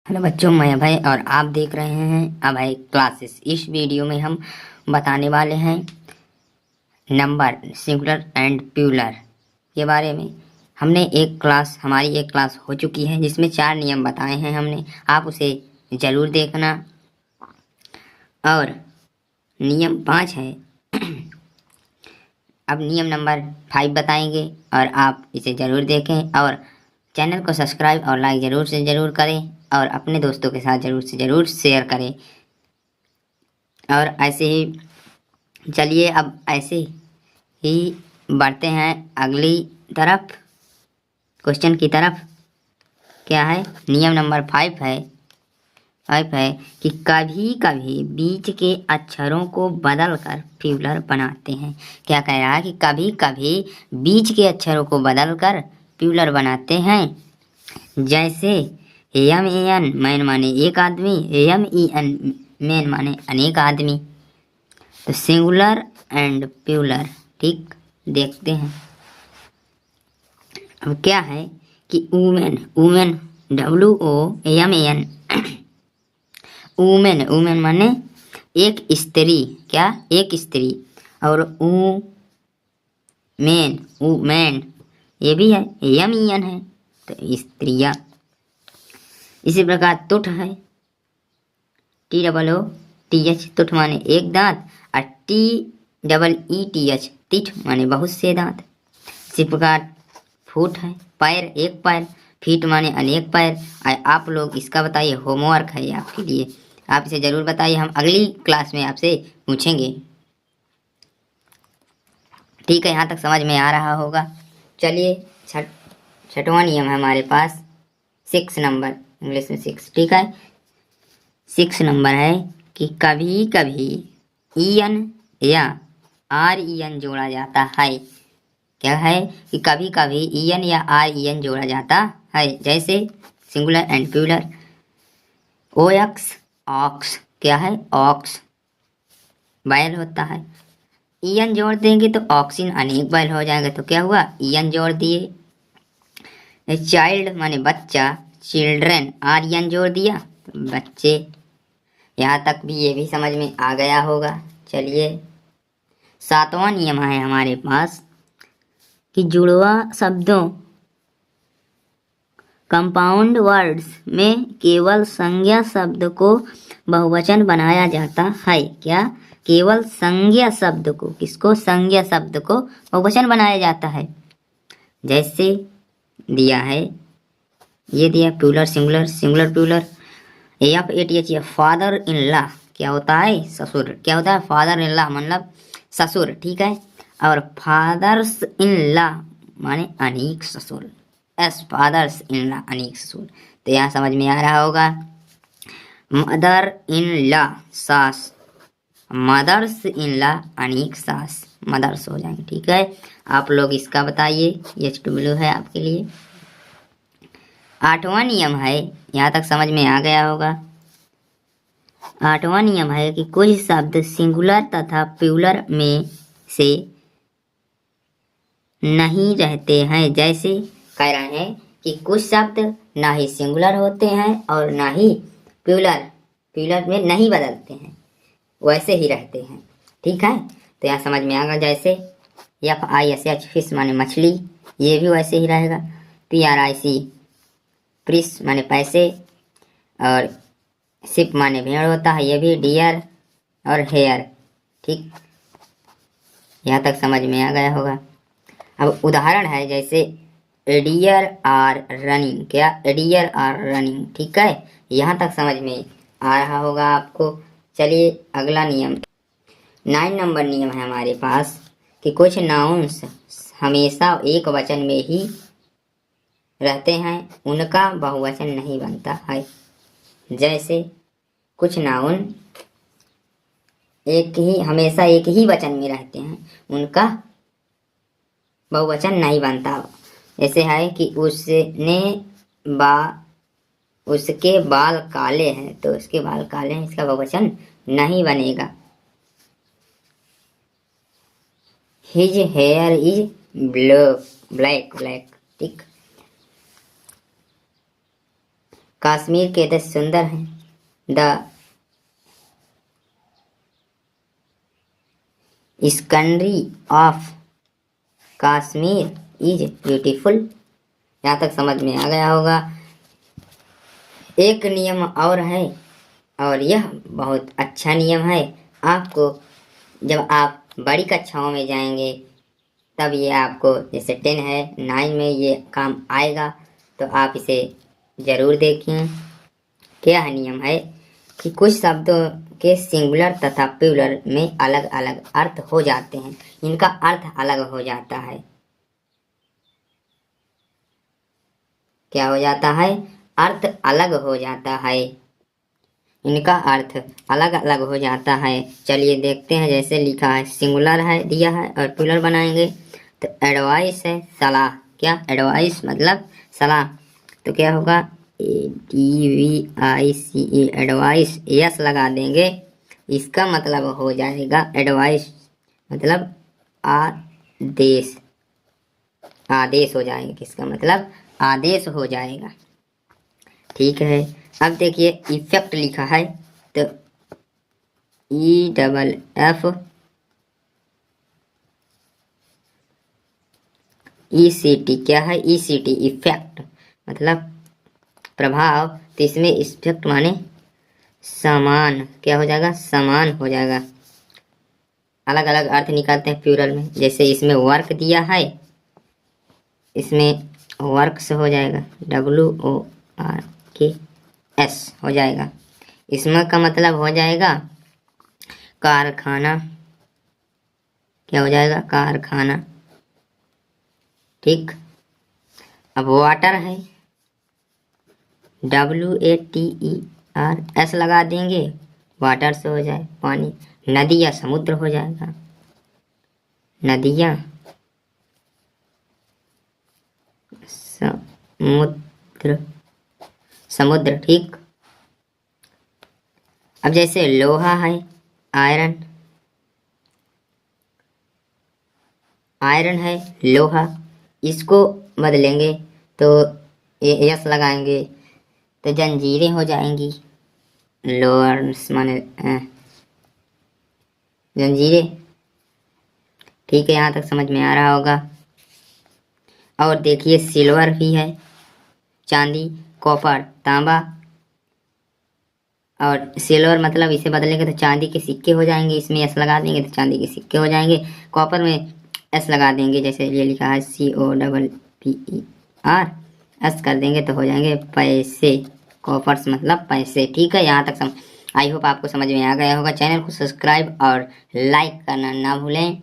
Hello बच्चों, मैं अभय और आप देख रहे हैं अभय क्लासेस। इस वीडियो में हम बताने वाले हैं नंबर सिंगुलर एंड प्लूरल के बारे में। हमारी एक क्लास हो चुकी है जिसमें 4 नियम बताए हैं हमने। आप उसे ज़रूर देखना। और नियम 5 है। अब नियम नंबर 5 बताएंगे और आप इसे ज़रूर देखें और चैनल को सब्सक्राइब और लाइक ज़रूर से ज़रूर करें और अपने दोस्तों के साथ ज़रूर से ज़रूर शेयर करें। और ऐसे ही चलिए अब ऐसे ही बढ़ते हैं अगली तरफ, क्वेश्चन की तरफ। क्या है? नियम नंबर 5 है कि कभी कभी बीच के अक्षरों को बदलकर प्लूरल बनाते हैं। क्या कह रहा है कि कभी कभी बीच के अक्षरों को बदलकर प्लूरल बनाते हैं। जैसे एन मैन माने एक आदमी, एन मैन माने अनेक आदमी। तो सिंगुलर एंड प्लूरल, ठीक, देखते हैं। अब क्या है कि वुमेन WOMAN, वुमेन माने एक स्त्री, क्या, एक स्त्री। और मैन ये भी है, MEN है, तो स्त्रियाँ। इसी प्रकार तुठ है, TOOTH, तुठ माने एक दांत, और TEETH, तिठ माने बहुत से दांत। इसी प्रकार फुट है, पैर, एक पैर। फीट माने अनेक पैर। आप लोग इसका बताइए, होमवर्क है आपके लिए, आप इसे ज़रूर बताइए। हम अगली क्लास में आपसे पूछेंगे। ठीक है, यहाँ तक समझ में आ रहा होगा। चलिए छठवां नियम है हमारे पास, 6 नंबर, इंग्लिश में 6, ठीक है। 6 नंबर है कि कभी कभी EN या REN जोड़ा जाता है। क्या है कि कभी कभी EN या REN जोड़ा जाता है। जैसे singular and plural, OX ox, क्या है, ऑक्स बैल होता है। EN जोड़ देंगे तो ऑक्सिन अनेक बैल हो जाएगा। तो क्या हुआ, EN जोड़ दिए। चाइल्ड माने बच्चा, चिल्ड्रन, REN जोड़ दिया तो बच्चे। यहाँ तक भी ये भी समझ में आ गया होगा। चलिए 7वां नियम है हमारे पास कि जुड़वा शब्दों, कंपाउंड वर्ड्स में केवल संज्ञा शब्द को बहुवचन बनाया जाता है। क्या? केवल संज्ञा शब्द को, किसको, संज्ञा शब्द को बहुवचन बनाया जाता है। जैसे दिया है, ये दिया plural singular, singular plural. FATH, father in law, क्या होता है, ससुर। क्या होता है, फादर इन लॉ मतलब ससुर, ठीक है। और फादर्स इन लॉ माने अनेक ससुर, फादर्स इन लॉ अनेक ससुर। तो यहाँ समझ में आ रहा होगा। मदर इन लॉ सास, मदर्स इन लॉ अनेक सास, मदर्स हो जाएंगे, ठीक है। आप लोग इसका बताइए, HW है आपके लिए। 8वां नियम है, यहाँ तक समझ में आ गया होगा। 8वां नियम है कि कुछ शब्द सिंगुलर तथा प्लूरल में से नहीं रहते हैं। जैसे कह रहे हैं कि कुछ शब्द ना ही सिंगुलर होते हैं और ना ही प्लूरल में नहीं बदलते हैं, वैसे ही रहते हैं, ठीक है। तो यहाँ समझ में आ गया। जैसे FISH फिश माने मछली, ये भी वैसे ही रहेगा। PRIC प्रिस माने पैसे, और शिप माने भेड़ होता है, ये भी डियर और हेयर, ठीक। यहाँ तक समझ में आ गया होगा। अब उदाहरण है, जैसे डियर आर रनिंग, क्या, डियर आर रनिंग, ठीक है। यहाँ तक समझ में आ रहा होगा आपको। चलिए अगला नियम, 9 नंबर नियम है हमारे पास कि कुछ नाउन्स हमेशा एक वचन में ही रहते हैं, उनका बहुवचन नहीं बनता है। जैसे कुछ नाउन हमेशा एक ही वचन में रहते हैं, उनका बहुवचन नहीं बनता। जैसे है कि उसके बाल काले हैं, तो उसके बाल काले हैं, इसका बहुवचन नहीं बनेगा। हिज हेयर इज ब्लैक, ठीक। कश्मीर के दृश्य सुंदर हैं। The scenery of Kashmir is beautiful. यहाँ तक समझ में आ गया होगा। एक नियम और है और यह बहुत अच्छा नियम है। आपको जब आप बड़ी कक्षाओं में जाएंगे तब ये आपको, जैसे 10 है 9 में ये काम आएगा, तो आप इसे ज़रूर देखें। क्या नियम है कि कुछ शब्दों के सिंगुलर तथा प्लूरल में अलग अलग अर्थ हो जाते हैं। इनका अर्थ अलग हो जाता है। क्या हो जाता है? अर्थ अलग हो जाता है। इनका अर्थ अलग अलग हो जाता है। चलिए देखते हैं। जैसे लिखा है, सिंगुलर है दिया है और प्लूरल बनाएंगे। तो एडवाइस है सलाह। क्या? एडवाइस मतलब सलाह। तो क्या होगा? ADVICE advice. यस लगा देंगे। इसका मतलब हो जाएगा एडवाइस मतलब आदेश। आदेश हो जाएगा। किसका मतलब? आदेश हो जाएगा। ठीक है। अब देखिए इफेक्ट लिखा है, तो EFFECT। क्या है? ECT इफेक्ट मतलब प्रभाव। तो इसमें इफेक्ट माने समान। क्या हो जाएगा? समान हो जाएगा। अलग अलग अर्थ निकालते हैं प्लूरल में। जैसे इसमें वर्क दिया है, इसमें वर्क्स हो जाएगा, WORKS हो जाएगा। इसमें का मतलब हो जाएगा कारखाना। क्या हो जाएगा? कारखाना। ठीक। अब वाटर है, WATERS लगा देंगे, वाटर से हो जाए पानी। नदी या समुद्र हो जाएगा, नदियाँ समुद्र। समुद्र। ठीक। अब जैसे लोहा है, आयरन। आयरन है, लोहा। इसको बदलेंगे तो यस लगाएंगे तो जंजीरें हो जाएंगी। लोअर्स माने जंजीरें। ठीक है, यहाँ तक समझ में आ रहा होगा। और देखिए सिल्वर भी है, चांदी, कॉपर, तांबा। और सिल्वर मतलब इसे बदलेंगे तो चांदी के सिक्के हो जाएंगे। इसमें एस लगा देंगे तो चांदी के सिक्के हो जाएंगे। कॉपर में एस लगा देंगे, जैसे ये लिखा है COPPER। एस कर देंगे तो हो जाएंगे पैसे। कॉपर्स मतलब पैसे। ठीक है, यहाँ तक आई होप आपको समझ में आ गया होगा। चैनल को सब्सक्राइब और लाइक करना ना भूलें।